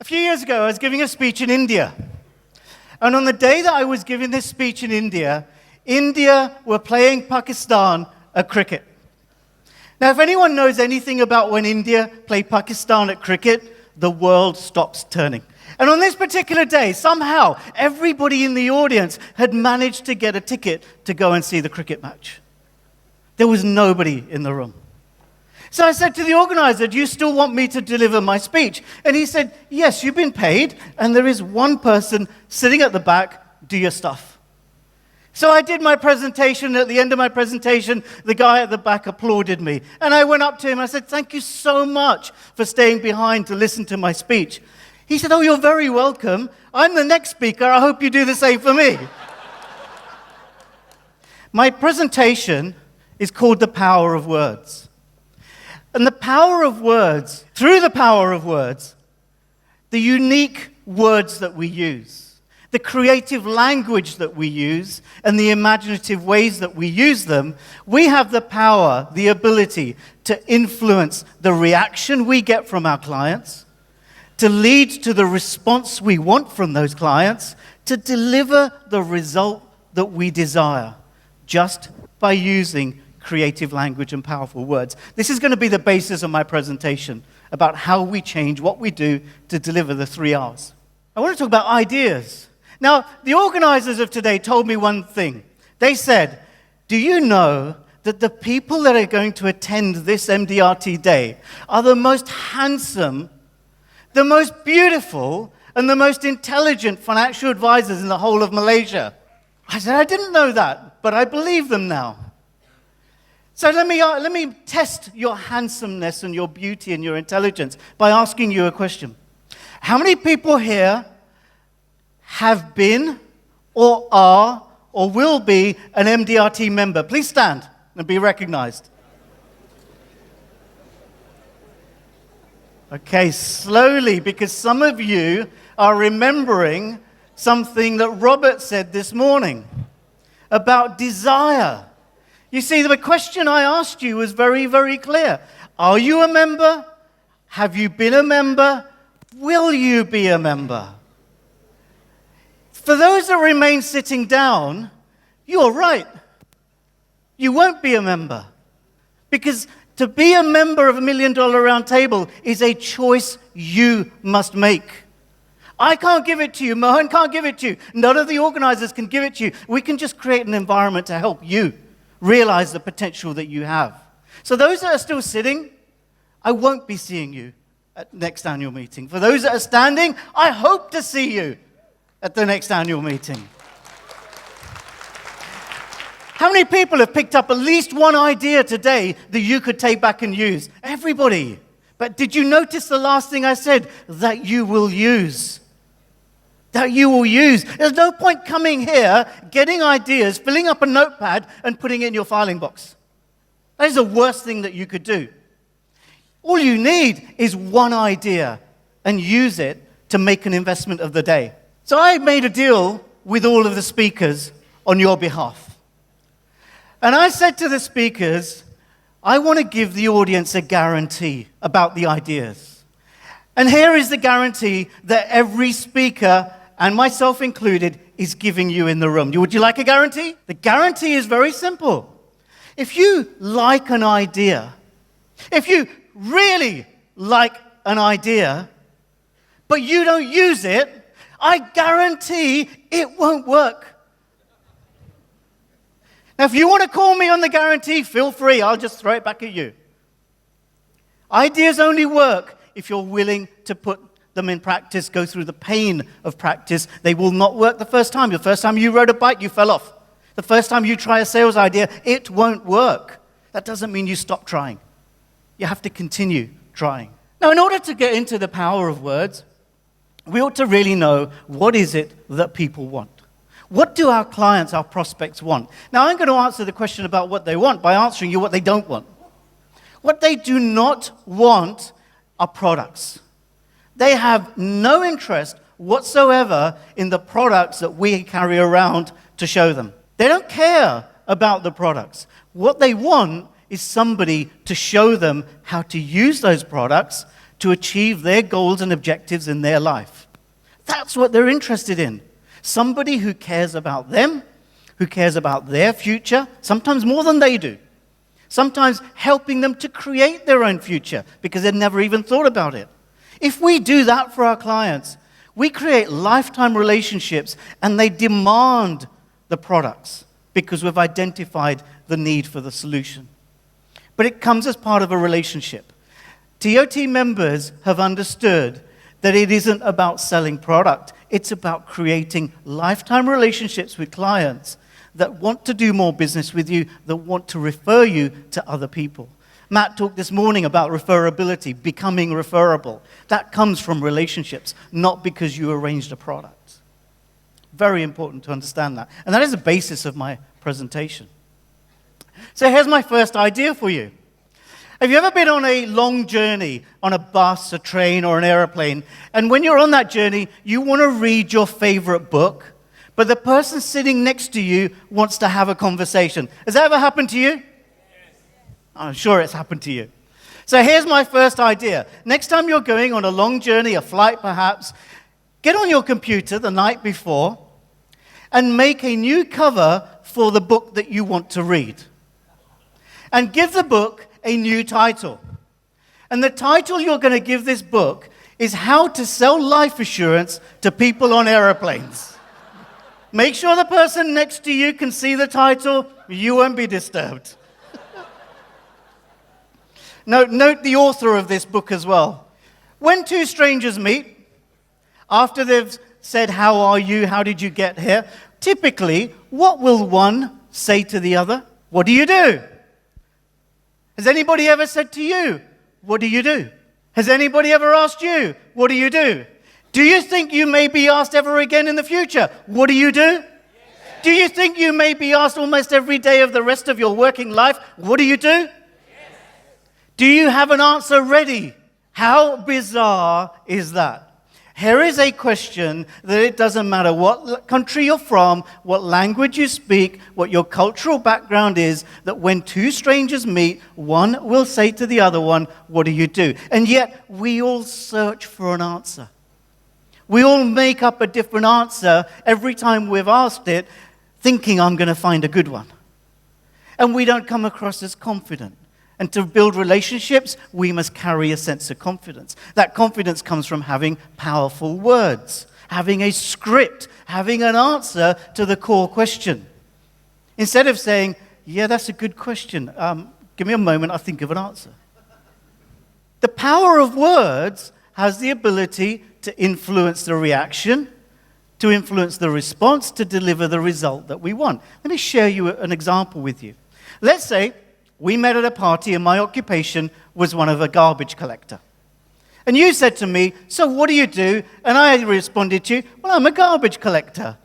A few years ago, I was giving a speech in India. And on the day that I was giving this speech in India, India were playing Pakistan at cricket. Now, if anyone knows anything about when India play Pakistan at cricket, the world stops turning. And on this particular day, somehow, everybody in the audience had managed to get a ticket to go and see the cricket match. There was nobody in the room. So I said to the organizer, do you still want me to deliver my speech? And he said, yes, you've been paid, and there is one person sitting at the back, do your stuff. So I did my presentation, and at the end of my presentation, the guy at the back applauded me. And I went up to him, and I said, thank you so much for staying behind to listen to my speech. He said, oh, you're very welcome. I'm the next speaker. I hope you do the same for me. My presentation is called The Power of Words. And the power of words, through the power of words, the unique words that we use, the creative language that we use, and the imaginative ways that we use them, we have the power, the ability to influence the reaction we get from our clients, to lead to the response we want from those clients, to deliver the result that we desire, just by using creative language and powerful words. This is going to be the basis of my presentation about how we change what we do to deliver the 3 R's. I want to talk about ideas. Now, the organizers of today told me one thing. They said, do you know that the people that are going to attend this MDRT day are the most handsome, the most beautiful, and the most intelligent financial advisors in the whole of Malaysia? I said, I didn't know that, but I believe them now. So let me test your handsomeness and your beauty and your intelligence by asking you a question. How many people here have been or are or will be an MDRT member? Please stand and be recognized. Okay, slowly, because some of you are remembering something that Robert said this morning about desire. You see, the question I asked you was very, very clear. Are you a member? Have you been a member? Will you be a member? For those that remain sitting down, you're right. You won't be a member. Because to be a member of $1 Million Round Table is a choice you must make. I can't give it to you. Mohan can't give it to you. None of the organizers can give it to you. We can just create an environment to help you realize the potential that you have. So those that are still sitting, I won't be seeing you at next annual meeting. For those that are standing, I hope to see you at the next annual meeting. How many people have picked up at least one idea today that you could take back and use? Everybody. But did you notice the last thing I said? That you will use. That you will use. There's no point coming here, getting ideas, filling up a notepad, and putting it in your filing box. That is the worst thing that you could do. All you need is one idea and use it to make an investment of the day. So I made a deal with all of the speakers on your behalf. And I said to the speakers, I want to give the audience a guarantee about the ideas. And here is the guarantee that every speaker, and myself included, is giving you in the room. Would you like a guarantee? The guarantee is very simple. If you like an idea, if you really like an idea, but you don't use it, I guarantee it won't work. Now, if you want to call me on the guarantee, feel free. I'll just throw it back at you. Ideas only work if you're willing to put them in practice, go through the pain of practice. They will not work the first time. The first time you rode a bike, you fell off. The first time you try a sales idea, it won't work. That doesn't mean you stop trying. You have to continue trying. Now, in order to get into the power of words, we ought to really know what is it that people want. What do our clients, our prospects want? Now, I'm going to answer the question about what they want by answering you what they don't want. What they do not want are products. They have no interest whatsoever in the products that we carry around to show them. They don't care about the products. What they want is somebody to show them how to use those products to achieve their goals and objectives in their life. That's what they're interested in. Somebody who cares about them, who cares about their future, sometimes more than they do. Sometimes helping them to create their own future because they'd never even thought about it. If we do that for our clients, we create lifetime relationships and they demand the products because we've identified the need for the solution. But it comes as part of a relationship. TOT members have understood that it isn't about selling product. It's about creating lifetime relationships with clients that want to do more business with you, that want to refer you to other people. Matt talked this morning about referability, becoming referable. That comes from relationships, not because you arranged a product. Very important to understand that. And that is the basis of my presentation. So here's my first idea for you. Have you ever been on a long journey on a bus, a train, or an airplane, and when you're on that journey, you want to read your favorite book, but the person sitting next to you wants to have a conversation? Has that ever happened to you? Yes. I'm sure it's happened to you. So here's my first idea. Next time you're going on a long journey, a flight perhaps, get on your computer the night before and make a new cover for the book that you want to read. And give the book a new title. And the title you're going to give this book is How to Sell Life Assurance to People on Aeroplanes. Make sure the person next to you can see the title. You won't be disturbed. Note the author of this book as well. When two strangers meet, after they've said, how are you, how did you get here, typically, what will one say to the other? What do you do? Has anybody ever said to you, what do you do? Has anybody ever asked you, what do you do? Do you think you may be asked ever again in the future, what do you do? Yes. Do you think you may be asked almost every day of the rest of your working life, what do you do? Yes. Do you have an answer ready? How bizarre is that? Here is a question that it doesn't matter what country you're from, what language you speak, what your cultural background is, that when two strangers meet, one will say to the other one, what do you do? And yet, we all search for an answer. We all make up a different answer every time we've asked it, thinking I'm going to find a good one. And we don't come across as confident. And to build relationships, we must carry a sense of confidence. That confidence comes from having powerful words, having a script, having an answer to the core question. Instead of saying, yeah, that's a good question. Give me a moment, I'll think of an answer. The power of words has the ability to influence the reaction, to influence the response, to deliver the result that we want. Let me share you an example with you. Let's say we met at a party and my occupation was one of a garbage collector. And you said to me, so what do you do? And I responded to you, well, I'm a garbage collector.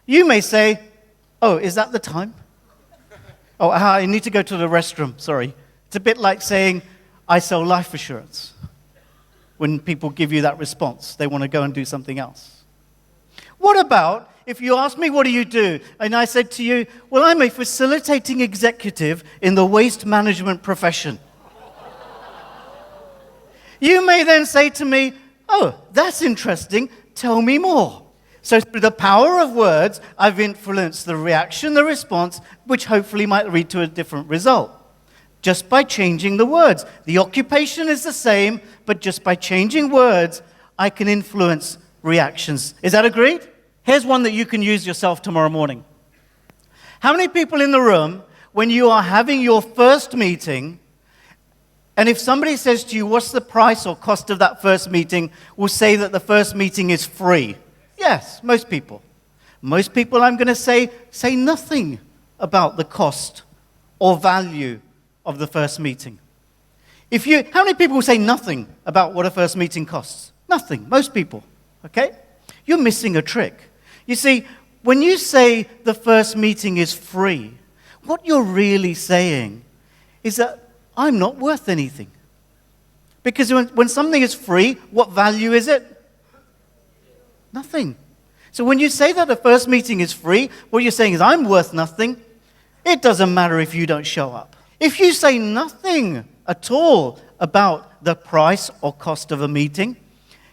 You may say, oh, is that the time? Oh, I need to go to the restroom, sorry. It's a bit like saying, I sell life assurance. When people give you that response, they want to go and do something else. What about if you asked me, what do you do? And I said to you, well, I'm a facilitating executive in the waste management profession. You may then say to me, oh, that's interesting. Tell me more. So through the power of words, I've influenced the reaction, the response, which hopefully might lead to a different result. Just by changing the words. The occupation is the same, but just by changing words, I can influence reactions. Is that agreed? Here's one that you can use yourself tomorrow morning. How many people in the room, when you are having your first meeting, and if somebody says to you, what's the price or cost of that first meeting, will say that the first meeting is free? Yes, most people. Most people, I'm going to say nothing about the cost or value of the first meeting. How many people will say nothing about what a first meeting costs? Nothing, most people, okay? You're missing a trick. You see, when you say the first meeting is free, what you're really saying is that I'm not worth anything. Because when something is free, what value is it? Nothing. So when you say that the first meeting is free, what you're saying is I'm worth nothing. It doesn't matter if you don't show up. If you say nothing at all about the price or cost of a meeting,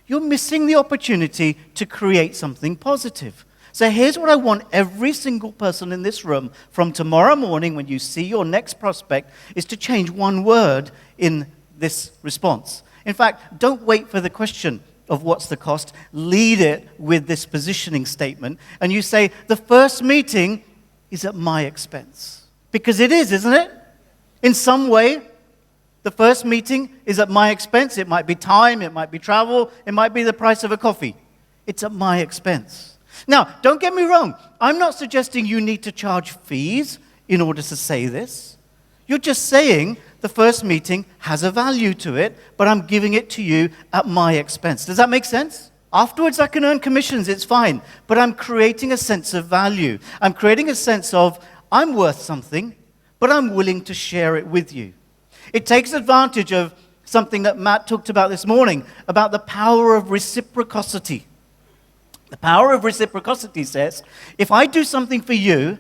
you're missing the opportunity to create something positive. So here's what I want every single person in this room from tomorrow morning when you see your next prospect is to change one word in this response. In fact, don't wait for the question of what's the cost. Lead it with this positioning statement. And you say, the first meeting is at my expense. Because it is, isn't it? In some way, the first meeting is at my expense. It might be time, it might be travel, it might be the price of a coffee. It's at my expense. Now, don't get me wrong. I'm not suggesting you need to charge fees in order to say this. You're just saying the first meeting has a value to it, but I'm giving it to you at my expense. Does that make sense? Afterwards, I can earn commissions, it's fine. But I'm creating a sense of value. I'm creating a sense of I'm worth something, but I'm willing to share it with you. It takes advantage of something that Matt talked about this morning, about the power of reciprocity. The power of reciprocity says, if I do something for you,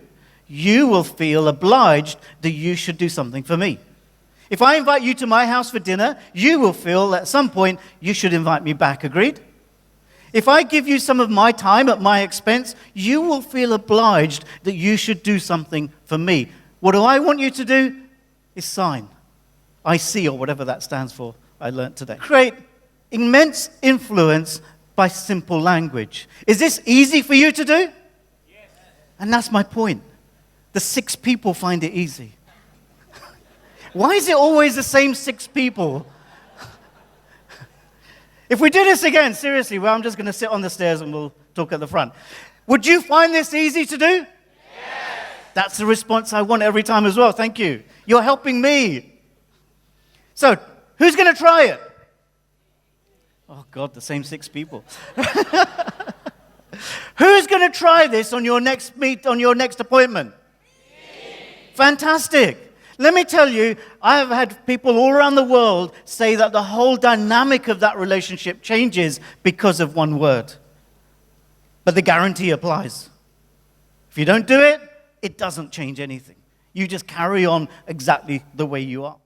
you will feel obliged that you should do something for me. If I invite you to my house for dinner, you will feel at some point you should invite me back, agreed? If I give you some of my time at my expense, you will feel obliged that you should do something for me. What do I want you to do? Is sign. IC or whatever that stands for, I learned today. Create immense influence by simple language. Is this easy for you to do? Yes. And that's my point. The 6 people find it easy. Why is it always the same 6 people? If we do this again, seriously, well, I'm just going to sit on the stairs and we'll talk at the front. Would you find this easy to do? Yes. That's the response I want every time as well. Thank you. You're helping me. So, who's going to try it? Oh, God, the same 6 people. Who's going to try this on your next appointment? Me. Fantastic. Let me tell you, I have had people all around the world say that the whole dynamic of that relationship changes because of one word. But the guarantee applies. If you don't do it, it doesn't change anything. You just carry on exactly the way you are.